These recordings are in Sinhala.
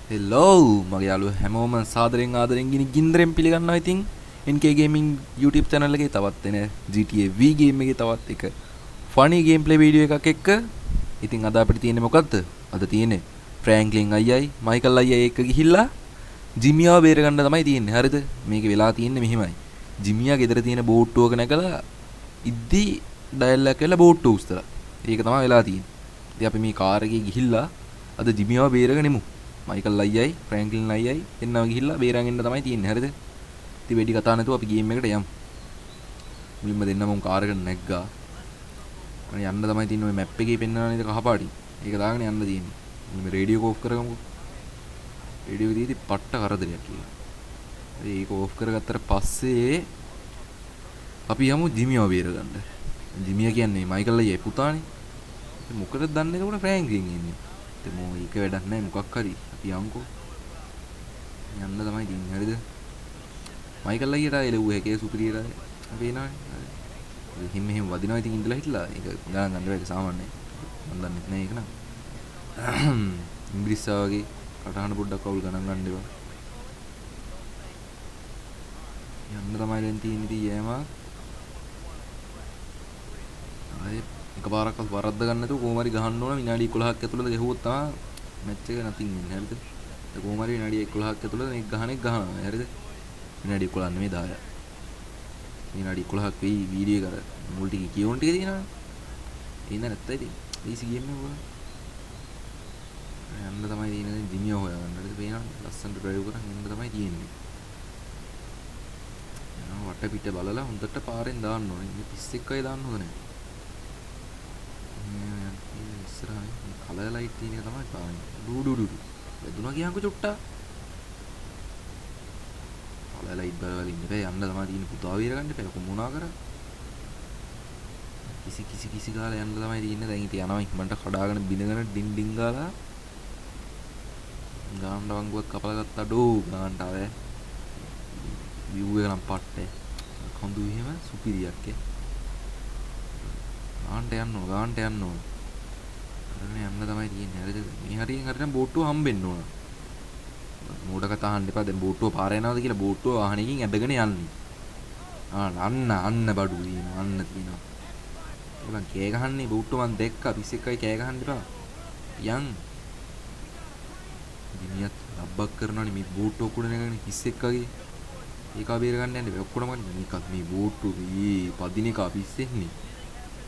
හෙලෝ මගේ යාළුවෝ හැමෝම සාදරෙන් ආදරෙන් ගින්දරෙන් පිළිගන්නවා. ඉතින් NK Gaming YouTube channel එකේ තවත් එන GTA V game එකේ තවත් එක funny gameplay video එකක් එක්ක. ඉතින් අද අපිට තියෙන්නේ මොකද්ද? අද තියෙන්නේ ෆ්‍රැන්ක්ලින් අයියයි මයිකල් අයියයි එක්ක ගිහිල්ලා ජිමියාව බේර ගන්න තමයි තියෙන්නේ. හරිද? මේක වෙලා තියෙන්නේ මෙහෙමයි. ජිමියා ගෙදර තියෙන බෝට්ටුවක නැගලා ඉද්දි ඩයල් එක කියලා බෝට්ටුව උස්සලා. ඒක තමයි වෙලා තියෙන්නේ. ඉතින් අපි මේ කාර් එකේ ගිහිල්ලා අද ජිමියාව බේරගෙනමු. මයිකල් අයියයි ෆ්‍රැන්ක්ලින් අයියයි එන්නම ගිහිල්ලා බේරන් එන්න තමයි තියෙන්නේ. හරිද? ඉතින් වෙඩි කතා නැතුව අපි ගේම් එකට යමු. මුලින්ම දෙන්නම උන් කාර් එකට නැග්ගා. අනේ යන්න තමයි තියෙන්නේ. ඔය මැප් එකේ පෙන්නනවා නේද කහපාටි. ඒක දාගෙන යන්න තියෙන්නේ. මුලින්ම රේඩියෝ එක ඕෆ් කරගමුකෝ. රේඩියෝ එක දීදී පට්ට කරදරයක් කියලා. ඒක ඕෆ් කරගත්තට පස්සේ අපි යමු ජිමියව බේරගන්න. ජිමියා කියන්නේ මයිකල් අයියේ පුතානේ. මොකටද දන්නේ එතකොට ෆ්‍රැන්ක්ලින් ඉන්නේ. ඉතින් මො ඒක වැඩක් නැහැ මොකක් හරි. අපි යමුකෝ. යන්න තමයි තියෙන්නේ. හරිද? මයිකල් අයියට එළවුව හැකේ සුපිරියර අපි එනවනේ. හරි. හිම මෙහෙම වදිනවා ඉතින් ඉඳලා හිටලා. ඒක ගණන් ගන්න බෑ ඒක සාමාන්‍යයි. මම දන්නෙත් නෑ ඒක නම්. ඉංග්‍රීසි වගේ කටහඬ පොඩ්ඩක් අවුල් ගණන් ගන්න එපා. යන්න තමයි දැන් තියෙන්නේ තියෑම. ආයේ එකපාරක්වත් වරද්ද ගන්න නැතුව කොහොම හරි ගහන්න ඕන. විනාඩි 11ක් ඇතුළත ගැහුවොත් තමයි මැච් එක නැතින් වෙන්නේ. හරිද? ඒ කොහොම හරි විනාඩි 11ක් ඇතුළත මේක ගහන්නේ ගහනවා. හරිද? විනාඩි 11 නෙමෙයි 10ක්. විනාඩි 11ක් වෙයි වීඩියෝ එක අර මුල් ටික කියවන ටික තියෙනවනේ. ඒ ඉඳන් නැත්තයි ඉතින්. ඊසි ගේම් එක උගල. යන්න තමයි තියෙන්නේ ජිමියා හොයාගන්න. හරිද? පේනවනේ ලස්සනට ඩ්‍රයිව් කරන් යන්න තමයි තියෙන්නේ. යනවා වටපිට බලලා හොඳට පාරෙන් දාන්න ඕනේ. මේ 31යි දාන්න හොඳ නැහැ. ඉස්සරහින් කලර් ලයිට් තියෙන එක තමයි පාන්නේ. ඩූ වැදුනා කියන්කො චුට්ටා. කලර් ලයිට් බලවල ඉන්න බෑ. යන්න තමයි තියෙන්නේ. පුතා වීර ගන්න බෑ. කොමුණා කරා. කිසි කාලේ යන්න තමයි තියෙන්නේ. දැන් ඉතින් යනවා ඉක්මනට කඩාගෙන බිනගෙන ඩින් ඩින් ගාලා ගාන්න වංගුවක් කපලා ගත්තා ඩෝ ගාන්නට ආවේ. view එක නම් පට්ටේ. කඳු එහෙම සුපිරියක් ඒ. ගාන්නට යන්න ඕන. අරගෙන යන්න තමයි තියෙන්නේ. හරිද? මේ හරියෙන් හරිනම් බෝට්ටුව හම්බෙන්න ඕන. මෝඩ කතා අහන්න එපා. දැන් බෝට්ටුව පාර යනවාද කියලා බෝට්ටුව වාහනයකින් ඇදගෙන යන්නේ. අන්න බඩු දිනවා. අන්න තියෙනවා. ඔයගොල්ලන් කෑ ගහන්නේ බෝට්ටුව මන් දැක්කා 31යි කෑ ගහන්න එපා. යන්. දිනියත් ලබ්බක් කරනවනේ මේ බෝට්ටුව කුඩ නැගගෙන 31 වගේ. ඒක බේර ගන්න යන්නේ බෑ. ඔක්කොම මේකත් මේ බෝට්ටුව මේ පදින එක පිස්සෙන්නේ.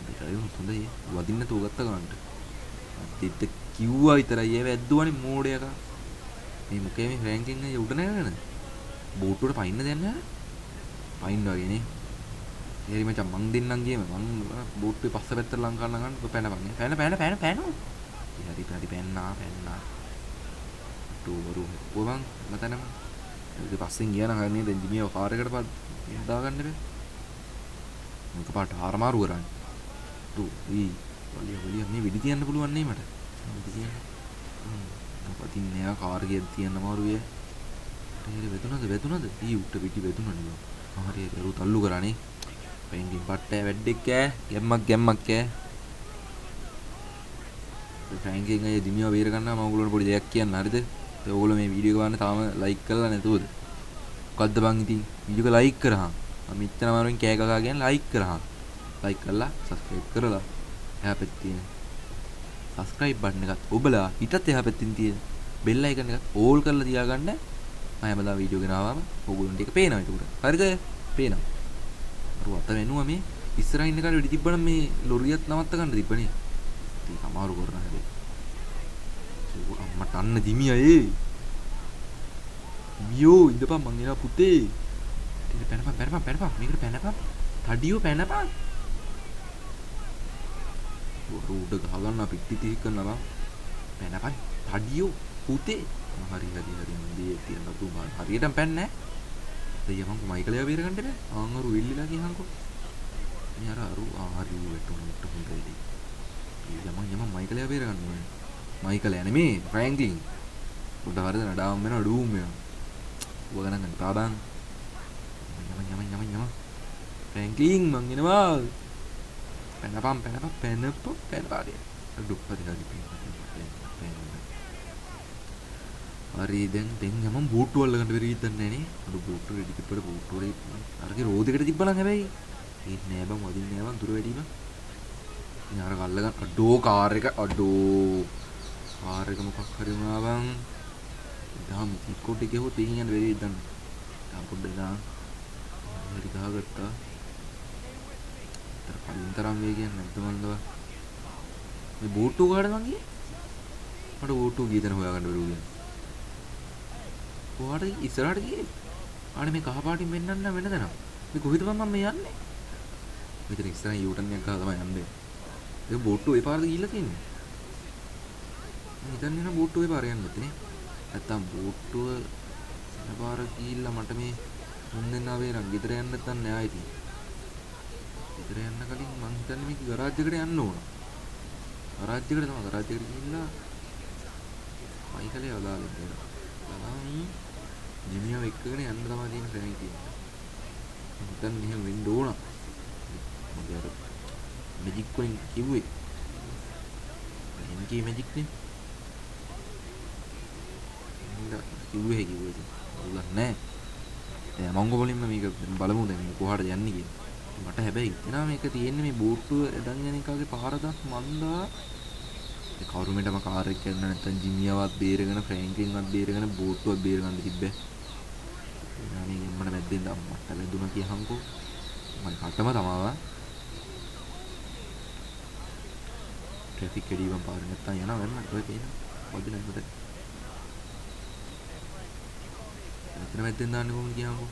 ඩ්‍රයිවර් හොඳයි. වදින්න නැතුව ගත්ත ගන්නට. අදිට කිව්වා විතරයි ඒ වැද්දුවනේ මෝඩයක. මේ මොකේ මේ ෆ්‍රැන්ක්ලින් අය උඩ නැගගෙන බෝට්ටුවට පයින්න දෙන්නේ නැහැ. පයින්න වගේ නේ. හරි මචං මං දෙන්නම් ගියම මං බෝට්ටුවේ පස්ස පැත්තට ලං කරන්න ගන්න පැනපන්. පැන. හරි පැන්නා. ටූවරු කොහොමද මතනම. ඊට පස්සෙන් ගියා නම් හරිනේ දැන් ජිමියව කාර් එකට දාගන්න බෑ. මේක පාට ආරමාරු කරන්නේ. වලිය මේ වෙඩි තියන්න පුළුවන් නේ මට. වෙඩි තියන්න. මොකදින් නෑ කාර් එකේ තියන්න අමාරුයි. හරි වැදුනද? ඊ උට පිටි වැදුනනේ. හරි දරු තල්ලු කරානේ. පෙන්ගින් පට්ටය වැඩෙක් ඈ. ගැම්මක් ඈ. ෆ්‍රැන්ක්ලින් අය දිමියව බේර ගන්නවා මම ඔයගොල්ලන්ට පොඩි දෙයක් කියන්න. හරිද? ඒ ඔයගොල්ලෝ මේ වීඩියෝ එක බලන්න තාම ලයික් කරලා නැතුවද? මොකද්ද බං ඉතින් වීඩියෝ එක ලයික් කරහන්. මම මෙච්චර මාරුවෙන් කෑ ගහලා කියන්නේ ලයික් කරහන්. ලයික් කරලා සබ්ස්ක්‍රයිබ් කරලා එහා පැත්තේ තියෙන සබ්ස්ක්‍රයිබ් බටන් එකත් ඔබලා ඊටත් එහා පැත්තෙන් තියෙන බෙල් අයිකන් එකත් ඕල් කරලා තියාගන්න. මම හැමදාම වීඩියෝ ගෙනාවම ඔයගොල්ලන්ට ඒක පේනවා ඒක උඩ. හරිද? පේනවා. අර අත වෙනුවා මේ ඉස්සරහින් එකට වෙඩි තිබ්බනම් මේ ලොරියත් නවත්ත ගන්න තිබ්බනේ. ඒක අමාරු කරන හැබැයි. අම්මට අන්න දිමියා ඒ. මියෝ ඉඳපන් මං එනවා පුතේ. ටික පැනපන්. මේකට පැනපන්. තඩියෝ පැනපන්. උඩ ගහගන්න පිටි තිහි කරනවා. පැනපන්. තඩියෝ පුතේ. හරි මේ තියෙන තුමා හරියටම පැන්නේ නැහැ. දෙයියන් මං මයිකලයා බේර ගන්න බෑ. ආන්වරු වෙල්ලිලා කියහන්කෝ. මේ අරු හරි වෙටුන්ට හොඳයි. යමන් මයිකලයා බේර ගන්න ඕනේ. මයිකලයා නෙමේ ෆ්‍රැන්ක්ලින්. උඩ හරිද නඩාම් වෙනවා ඩූම් වෙනවා. ඌව ගණන් ගන්න තාබන්. යමන්. ෆ්‍රැන්ක්ලින් මං එනවා. පැනපන්. දුප්පති හරි හරි දැන් යමන් බෝට්ටු අල්ල ගන්න බැරි ඉතින් නෑනේ. අර බෝට්ටු රෙඩි කිප්පර බෝට්ටු වල අරගේ රෝදෙකට තිබ්බනම් හැබැයි ඒ නෑ බං වදින්නේ නෑ බං දුර වැඩි බං. ඉතින් අර අල්ල ගන්න අඩෝ කාර් එක මොකක් හරි වුණා බං. දහම් ඉක්කොට ගියොත් ඒකින් යන්න බැරි ඉතින්. තා පොඩ්ඩක් දාන්න. හරි ගහගත්තා. කලින් තරම් වේගයක් නැද්ද මන්දව මේ බෝට්ටු කාඩ මං ගියේ මට බෝට්ටු ගිය තැන හොයාගන්න බැරුව ගියා කොහාට ඉස්සරහට ගියේ අනේ මේ කහ පාටින් වෙන්නන්න වෙන තැන මේ කොහෙද මම මේ යන්නේ මෙතන ඉස්සරහ යූටර්න් එකක් ගහලා තමයි යන්නේ ඒ බෝට්ටු ඒ පාරද ගිහිල්ලා තියෙන්නේ මම හිතන්නේ නා බෝට්ටු ඒ පාර යන්න නැත්තේ නැත්තම් බෝට්ටුව යන පාර ගිහිල්ලා මට මේ මුන් දෙන්න ආවේ නම් ගෙදර යන්න නැත්තම් නෑ ආයිති ගෙදර යන්න කලින් මං හිතන්නේ මේක ගරාජ් එකට යන්න ඕන. ගරාජ් එකට තමයි ගරාජ් එකට ගිහිල්ලා මයිකලේ අදාලා ඉන්න. තමයි ජිමියව එක්කගෙන යන්න තමයි තියෙන ප්ලෑන් තියෙන්නේ. මං හිතන්නේ එහෙම වෙන්න ඕන. මගේ අර මැජික් වලින් කිව්වේ. එන්කේ මැජික් නේ. කිව්වේ ඔල්ලන්නේ නැහැ. දැන් මං ගොබලින්ම මේක බලමු දැන් කොහාටද යන්නේ කියලා. මට හැබැයි හිතෙනවා මේක තියෙන්නේ මේ බෝට්ටුව එදන් යන එකගේ පාරදක් මන්දා ඒ කවුරුමෙටම කාර් එක යන්න නැත්නම් ජිමියවත් බේරගෙන ෆ්‍රැන්ක්ලින්වත් බේරගෙන බෝට්ටුවත් බේරගන්න තිබ්බේ එනවා මේ මට මැද්දෙන් මට වැදුනා කියහන්කෝ මම කටම තමාව ට්‍රැෆික් එඩිවම් පාර නැත්නම් යනවා වෙන්න ඔය තියෙන වදින එකට එතන මැද්දෙන් දාන්න කොහොමද කියහන්කෝ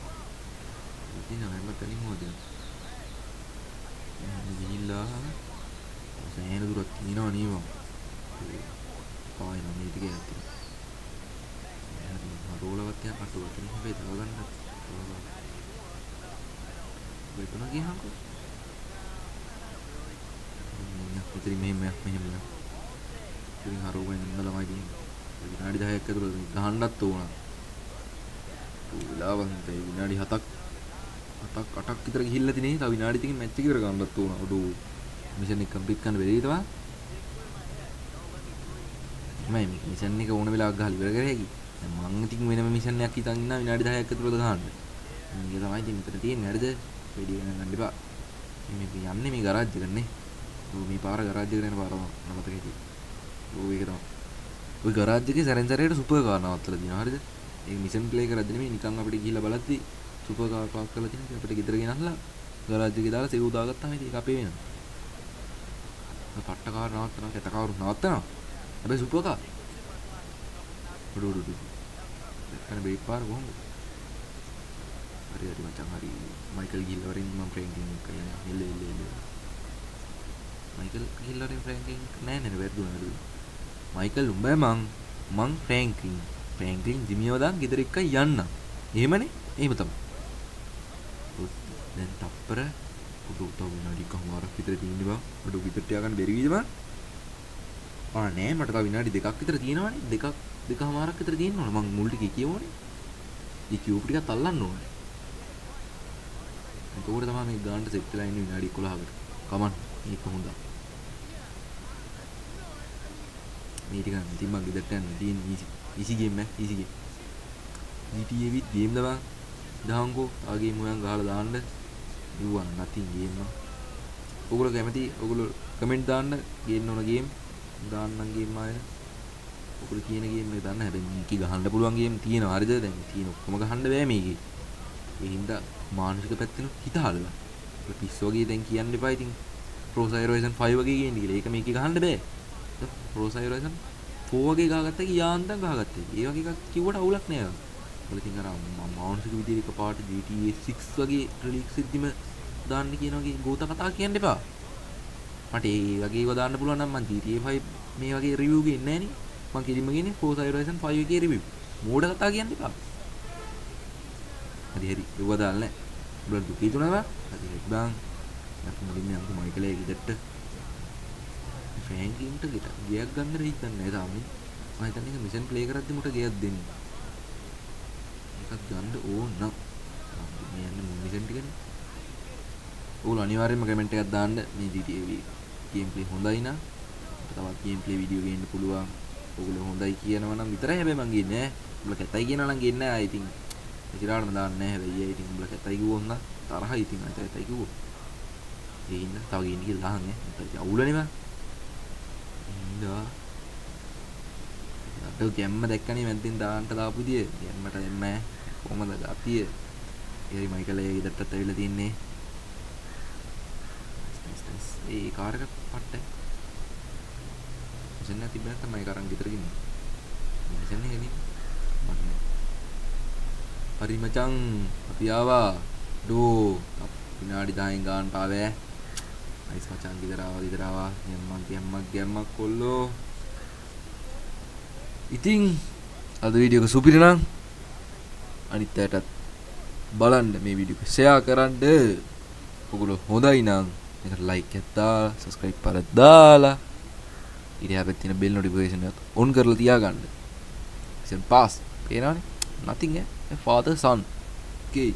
ඉතින් හැම තැනින්ම වදිනවා ගිහිල්ලා සෑහෙන දුරක් තියෙනවා නේම පායන මේ ටික ඇතුළේ හරෝලවත් යන කටුවට හැබැයි තව ගන්න වෙතන ගියහන්කෝ ඉතින් මෙහෙම ඉතින් හරෝගෙන ඉන්න තමයි තියෙන්නේ විනාඩි 10ක් ඇතුළත ගහන්නත් ඕන උලාවන්ත විනාඩි 7ක් 8ක් විතර ගිහිල්ලා තිනේ තව විනාඩි 3කින් මැච් එක ඉවර කරන්නත් ඕන. ඔඩෝ මිෂන් එක කම්ප්ලීට් කරන්න බැරිද වා? මම මිෂන් එක ඕන වෙලාවක ගහලා ඉවර කරේ කි. දැන් මං ඉතින් වෙනම මිෂන් එකක් හිතන් ඉන්නා විනාඩි 10ක් ඇතුළත ගහන්න. මේක තමයි ඉතින් මෙතන තියෙන්නේ හරිද? වැඩි වෙන ගන්න එපා. මේ යන්නේ මේ ගරාජ් එකට නේ. ඔව් මේ පාර ගරාජ් එකට යන පාර මතක හිටියේ. ඔව් ඒක තමයි. ওই ගරාජ් එකේ සැරෙන් සැරේට සුපර් කාර් නවත්තලා දිනවා හරිද? ඒක මිෂන් ප්ලේ කරද්දී නෙමෙයි නිකන් අපිට ගිහිල්ලා බලද්දී සුපර් කාර් පාක් කරලා තියෙනවා අපිට ගෙදර ගෙනල්ලා ගරාජ් එකේ දාලා සෙව් දාගත්තාම ඉතින් ඒක අපේ වෙනවා. ඔය පට්ට කාර් නවත්තනවා කැත කාර් නවත්තනවා. හැබැයි සුපර් කාර්. උඩ. දැන් බේක් පාර කොහොමද? හරි මචං හරි. මයිකල් ගිහිල්ලා වරින් මම ෆ්‍රැන්ක්ලින් එක යනවා. එල්ල. මයිකල් ගිහිල්ලා වරින් ෆ්‍රැන්ක්ලින් නෑ වැරදුනා. මයිකල් උඹයි මං ෆ්‍රැන්ක්ලින් ජිමියව දාන් ගෙදර එක්ක යන්න. එහෙමනේ? එහෙම තමයි. දැන් තප්පර උඩ විනාඩි කමාරක් විතර තියෙන්නේ බං. උඩ විතර තියාගන්න බැරි වීද බං? නෑ මට තව විනාඩි 2ක් විතර තියෙනවනේ. දෙකමාරක් විතර තියෙන්න ඕන. මං මුල් ටිකේ කියවෝනේ. මේ කියූප් ටිකත් අල්ලන්න ඕනේ. එතකොට තමයි මේ ගානට සෙට් වෙලා ඉන්නේ විනාඩි 11කට. කමන්න. මේක හොඳයි. මේ ටික ඉතින් මං ගෙදරට යන්න තියෙන ඊසි ගේම් එක easy game. GTA with game දබන්. දහංකෝ ආ ගේම් හොයන් ගහලා දාන්න. යුවන් නැතින් ගේම් න. ඔයගොල්ලෝ කැමති ඔයගොල්ලෝ කමෙන්ට් දාන්න ගේන්න ඕන ගේම් දාන්නම් ගේම් ආයෙ. ඔයගොල්ලෝ කියන ගේම් එක දාන්න. හැබැයි මේක ගහන්න පුළුවන් ගේම් තියෙනවා. හරිද? දැන් තියෙන ඔක්කොම ගහන්න බෑ මේකේ. ඒ හින්දා මානසික පැත්තෙන් හිත හල්ලා. ඔය පිස්සු වගේ දැන් කියන්න එපා ඉතින්. Forza Horizon 5 වගේ ගේන්න කියලා. ඒක මේකේ ගහන්න බෑ. Forza Horizon 4 වගේ ගහගත්තා කියාන්තම් ගහගත්තා. ඒ වගේ එකක් කිව්වට අවුලක් නෑ. ඔය ඉතින් අර මානසික විදියට එකපාරට GTA 6 වගේ රිලීස් වෙද්දිම දාන්න කියන වගේ ගෝත කතා කියන්න එපා. මට ඒ වගේ ඒවා දාන්න පුළුවන් නම් මම GTA 5 මේ වගේ රිවිව් ගේන්නේ නෑනේ. මම කිලිම ගේන්නේ Forza Horizon 5 එකේ රිවිව්. මෝඩ කතා කියන්න එපා. හරි ඒව දාන්න නෑ. උඹලා දුකේ තුනවා. හරි බං. අපි මුලින්ම යමු මයිකලේ ගෙදරට. ෆ්‍රැන්ක්ලින්ට ගියක් ගන්න හිතන්නේ නෑ තාම. මම හිතන්නේ ඒක මිෂන් ප්ලේ කරද්දි මුට ගියක් දෙන්න. එකක් ගන්න ඕන නම් මේ යන්නේ මිෂන් ටිකනේ. ඕගොල්ලෝ අනිවාර්යයෙන්ම කමෙන්ට් එකක් දාන්න මේ GTA ගේම් ප්ලේ හොඳයි නම් තවත් ගේම් ප්ලේ වීඩියෝ ගේන්න පුළුවන්. ඕගොල්ලෝ හොඳයි කියනවා නම් විතරයි හැබැයි මං ගේන්නේ නෑ. උඹලා කැතයි කියනවා නම් ගේන්න ආයි ඉතින් ඉතිරාටම දාන්නේ නැහැ හැබැයි ඉතින් උඹලා කැතයි කිව්වොත් නම් තරහයි ඉතින් අත කැතයි කිව්වොත් ඒ ඉන්න තව ගේන්න කියලා දාන්නේ නැත්නම් අවුලනේ මම ඉන්නවා අපේ ගැම්ම දැක්කනේ මැද්දෙන් දාන්න දාපු විදිය ගැම්මට එන්න කොහමද ගතිය ඒ මයිකල් ඒ ඉදටත් ඇවිල්ලා තින්නේ ඒ කාර් එක පට්ටයි මෙන්න තිබෙන තමයි කරන් ගෙදර ගින්නේ මෙන්න එන්නේ හරි මචං අපි ආවා ඩෝ විනාඩි 10න් ගානට ආවේ අයිස් මචං ගෙදර ආවා ගැම්මක් කොල්ලෝ ඉතින් අද වීඩියෝ එක සුපිරි නම් අනිත් අයටත් බලන්න මේ වීඩියෝ එක ෂෙයා කරන්න ඔයගොල්ලෝ හොඳයි නම් මේකට ලයික් එකක් දාලා සබ්ස්ක්‍රයිබ් කරලා දාලා ඉතින් අපිට තියෙන බෙල් නොටිෆිකේෂන් එකත් ඔන් කරලා තියාගන්න ඉතින් පාස් පේනවනේ nothing father son okay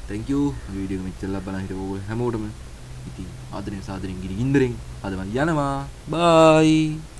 thank you video එක මෙච්චර බලන් හිටපු ඔයගොල්ලෝ හැමෝටම ඉතින් ආදරෙන් සාදරෙන් ගිනි ගින්දරෙන් අද මම යනවා bye